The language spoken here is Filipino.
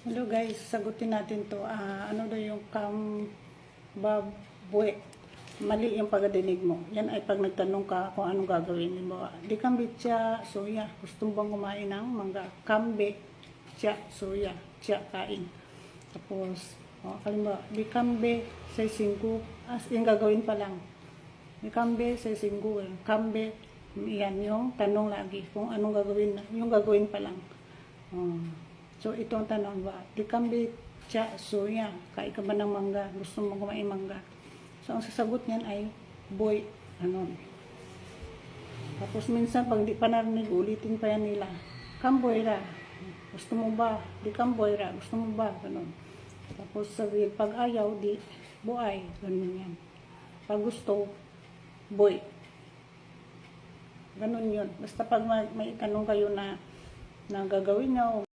Hello guys, sagutin natin to. Ano daw yung kambabwe? Mali yung pagdinig mo. Yan ay pag nagtanong ka kung anong gagawin. Halimbawa, di kambe tsa, soya. Gusto mo bang kumain ng mangga? Kambe, tsa, soya. Tsa, kain. Tapos, halimbawa, di kambe, say 5. As in, gagawin pa lang. Di kambe, say 5. Kambe, yan yung tanong lagi. Kung anong gagawin, yung gagawin pa lang. So, ito ang tanong ba? Di kambe tsa soya. Kain ka ba ng mangga? Gusto mo kumain mangga? So, ang sasagot niyan ay boy. Ano? Tapos, minsan, pag di pa narinig, ulitin pa yan nila. Kamboyra. Gusto mo ba? Di kamboyra. Gusto mo ba? Ganun. Tapos, sabi, pag ayaw, di buay. Ganun yan. Pag gusto, boy. Ganun yun. Basta pag may tanong kayo na gagawin nyo,